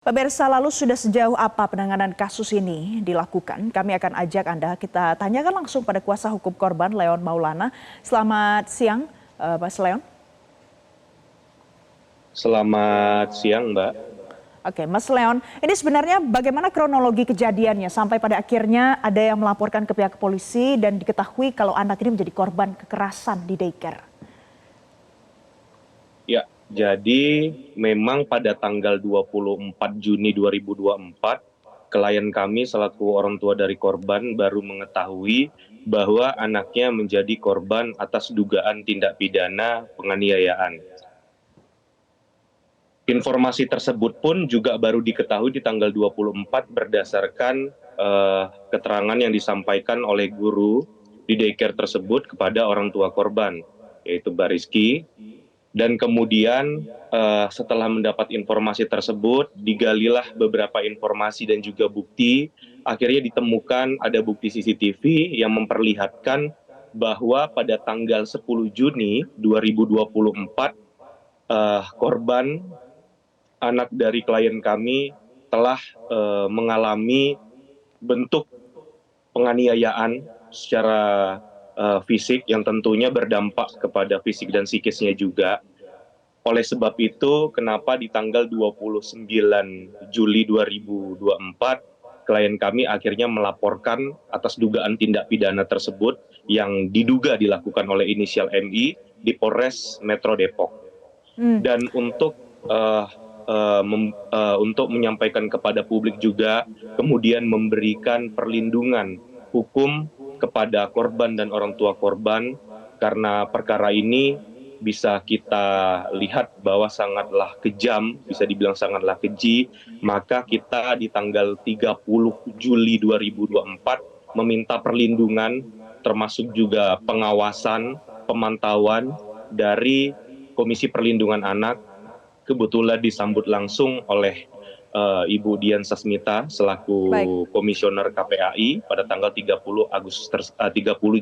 Pemirsa, lalu sudah sejauh apa penanganan kasus ini dilakukan? Kami akan ajak Anda, kita tanyakan langsung pada kuasa hukum korban Leon Maulana. Selamat siang, Mas Leon. Selamat siang, Mbak. Oke, Mas Leon, ini sebenarnya bagaimana kronologi kejadiannya sampai pada akhirnya ada yang melaporkan ke pihak polisi dan diketahui kalau anak ini menjadi korban kekerasan di daycare? Ya, jadi memang pada tanggal 24 Juni 2024, klien kami selaku orang tua dari korban baru mengetahui bahwa anaknya menjadi korban atas dugaan tindak pidana penganiayaan. Informasi tersebut pun juga baru diketahui di tanggal 24 berdasarkan keterangan yang disampaikan oleh guru di daycare tersebut kepada orang tua korban, yaitu Mbak Rizky. Dan kemudian setelah mendapat informasi tersebut, digalilah beberapa informasi dan juga bukti. Akhirnya ditemukan ada bukti CCTV yang memperlihatkan bahwa pada tanggal 10 Juni 2024, korban anak dari klien kami telah mengalami bentuk penganiayaan secara fisik yang tentunya berdampak kepada fisik dan psikisnya juga. Oleh sebab itu, kenapa di tanggal 29 Juli 2024, klien kami akhirnya melaporkan atas dugaan tindak pidana tersebut yang diduga dilakukan oleh inisial MI di Polres Metro Depok. Hmm, Dan untuk menyampaikan kepada publik juga, kemudian memberikan perlindungan hukum kepada korban dan orang tua korban, karena perkara ini bisa kita lihat bahwa sangatlah kejam, bisa dibilang sangatlah keji. Maka kita di tanggal 30 Juli 2024 meminta perlindungan, termasuk juga pengawasan, pemantauan dari Komisi Perlindungan Anak. Kebetulan disambut langsung oleh Ibu Dian Sasmita baik. selaku komisioner KPAI pada tanggal 30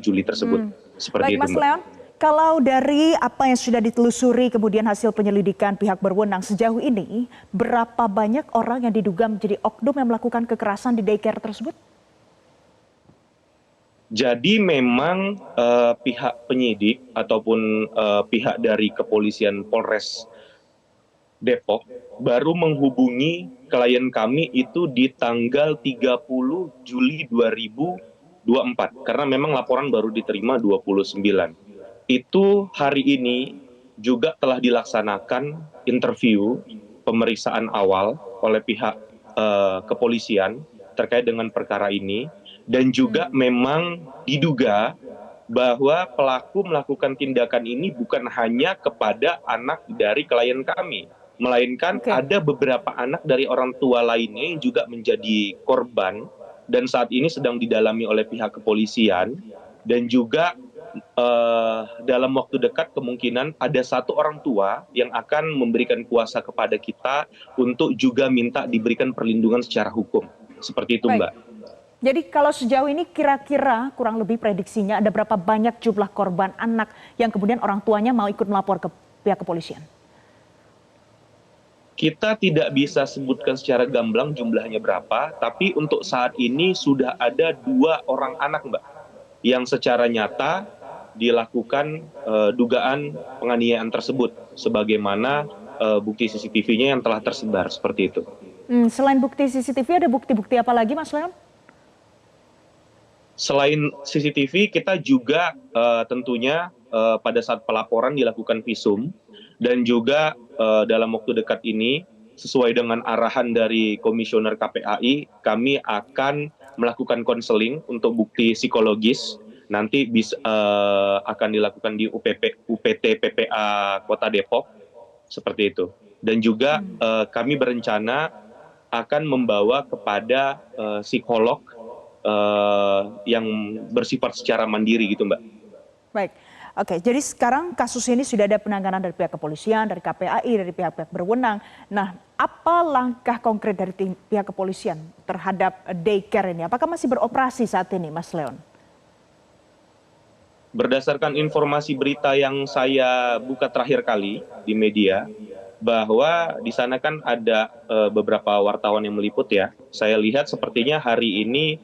Juli tersebut. Hmm. Seperti Baik, itu, Mas Mbak. Leon. Kalau dari apa yang sudah ditelusuri kemudian hasil penyelidikan pihak berwenang sejauh ini, berapa banyak orang yang diduga menjadi oknum yang melakukan kekerasan di daycare tersebut? Jadi memang pihak penyidik ataupun pihak dari kepolisian Polres Depok baru menghubungi klien kami itu di tanggal 30 Juli 2024, karena memang laporan baru diterima 29. Itu hari ini juga telah dilaksanakan interview pemeriksaan awal oleh pihak kepolisian terkait dengan perkara ini, dan juga memang diduga bahwa pelaku melakukan tindakan ini bukan hanya kepada anak dari klien kami, melainkan Oke. ada beberapa anak dari orang tua lainnya yang juga menjadi korban dan saat ini sedang didalami oleh pihak kepolisian. Dan juga dalam waktu dekat kemungkinan ada satu orang tua yang akan memberikan kuasa kepada kita untuk juga minta diberikan perlindungan secara hukum. Seperti itu, Baik. Mbak. Jadi kalau sejauh ini kira-kira kurang lebih prediksinya ada berapa banyak jumlah korban anak yang kemudian orang tuanya mau ikut melapor ke pihak kepolisian? Kita tidak bisa sebutkan secara gamblang jumlahnya berapa, tapi untuk saat ini sudah ada 2 orang anak, Mbak, yang secara nyata dilakukan dugaan penganiayaan tersebut, sebagaimana bukti CCTV-nya yang telah tersebar seperti itu. Selain bukti CCTV ada bukti-bukti apa lagi, Mas Leon? Selain CCTV, kita juga tentunya pada saat pelaporan dilakukan visum, dan juga dalam waktu dekat ini sesuai dengan arahan dari komisioner KPAI, kami akan melakukan konseling untuk bukti psikologis. Nanti akan dilakukan di UPT PPA Kota Depok, seperti itu. Dan juga kami berencana akan membawa kepada psikolog yang bersifat secara mandiri gitu, Mbak. Baik. Oke, jadi sekarang kasus ini sudah ada penanganan dari pihak kepolisian, dari KPAI, dari pihak-pihak berwenang. Nah, apa langkah konkret dari pihak kepolisian terhadap daycare ini? Apakah masih beroperasi saat ini, Mas Leon? Berdasarkan informasi berita yang saya buka terakhir kali di media, bahwa di sana kan ada beberapa wartawan yang meliput ya. Saya lihat sepertinya hari ini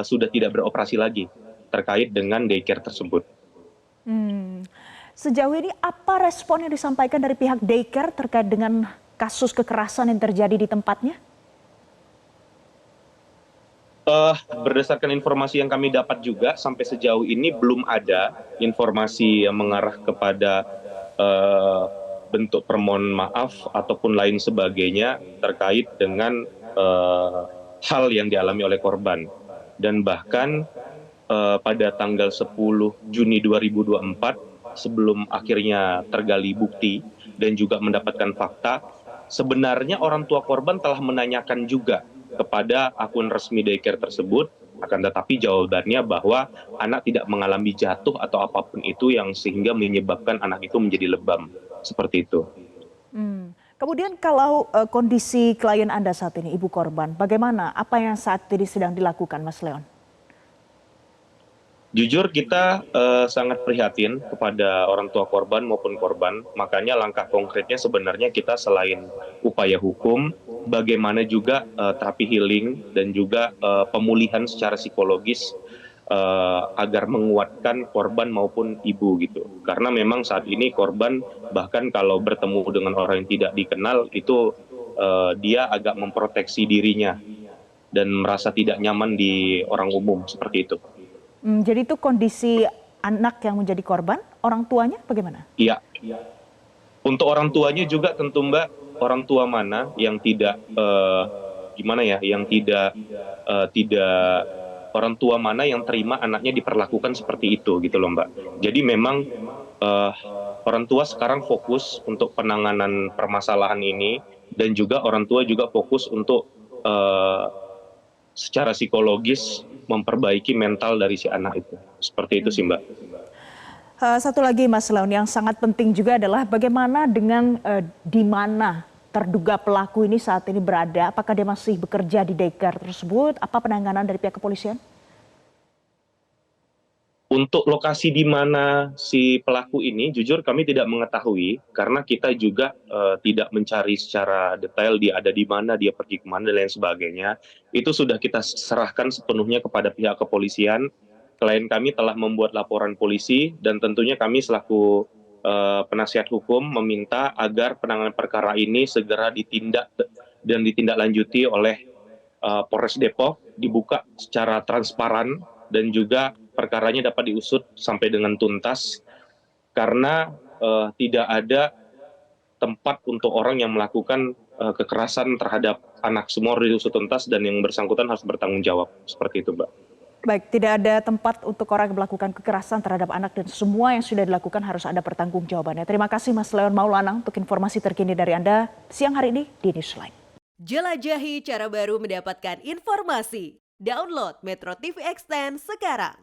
sudah tidak beroperasi lagi terkait dengan daycare tersebut. Hmm. Sejauh ini apa respon yang disampaikan dari pihak daycare terkait dengan kasus kekerasan yang terjadi di tempatnya? Berdasarkan informasi yang kami dapat juga sampai sejauh ini belum ada informasi yang mengarah kepada eh, bentuk permohonan maaf ataupun lain sebagainya terkait dengan hal yang dialami oleh korban. Dan bahkan pada tanggal 10 Juni 2024 sebelum akhirnya tergali bukti dan juga mendapatkan fakta, sebenarnya orang tua korban telah menanyakan juga kepada akun resmi daycare tersebut, akan tetapi jawabannya bahwa anak tidak mengalami jatuh atau apapun itu yang sehingga menyebabkan anak itu menjadi lebam, seperti itu. Kemudian kalau kondisi klien Anda saat ini, ibu korban, bagaimana? Apa yang saat ini sedang dilakukan, Mas Leon? Jujur kita sangat prihatin kepada orang tua korban maupun korban, makanya langkah konkretnya sebenarnya kita selain upaya hukum, bagaimana juga terapi healing dan juga pemulihan secara psikologis agar menguatkan korban maupun ibu gitu. Karena memang saat ini korban bahkan kalau bertemu dengan orang yang tidak dikenal itu dia agak memproteksi dirinya dan merasa tidak nyaman di orang umum seperti itu. Jadi itu kondisi anak yang menjadi korban, orang tuanya bagaimana? Iya, untuk orang tuanya juga tentu Mbak, orang tua mana yang tidak gimana ya, yang tidak orang tua mana yang terima anaknya diperlakukan seperti itu gitu loh Mbak. Jadi memang eh, orang tua sekarang fokus untuk penanganan permasalahan ini dan juga orang tua juga fokus untuk eh, secara psikologis memperbaiki mental dari si anak itu. Seperti itu sih Mbak. Satu lagi Mas Leon yang sangat penting juga adalah bagaimana dengan di mana terduga pelaku ini saat ini berada, apakah dia masih bekerja di daycare tersebut, apa penanganan dari pihak kepolisian? Untuk lokasi di mana si pelaku ini, jujur kami tidak mengetahui karena kita juga tidak mencari secara detail dia ada di mana, dia pergi kemana dan lain sebagainya. Itu sudah kita serahkan sepenuhnya kepada pihak kepolisian. Klien kami telah membuat laporan polisi dan tentunya kami selaku penasihat hukum meminta agar penanganan perkara ini segera ditindak dan ditindaklanjuti oleh Polres Depok, dibuka secara transparan dan juga perkaranya dapat diusut sampai dengan tuntas karena tidak ada tempat untuk orang yang melakukan kekerasan terhadap anak. Semua harus diusut tuntas dan yang bersangkutan harus bertanggung jawab. Seperti itu, Mbak. Baik, tidak ada tempat untuk orang yang melakukan kekerasan terhadap anak dan semua yang sudah dilakukan harus ada pertanggungjawabannya. Terima kasih Mas Leon Maulana untuk informasi terkini dari Anda siang hari ini di Newsline. Jelajahi cara baru mendapatkan informasi. Download Metro TV Extend sekarang.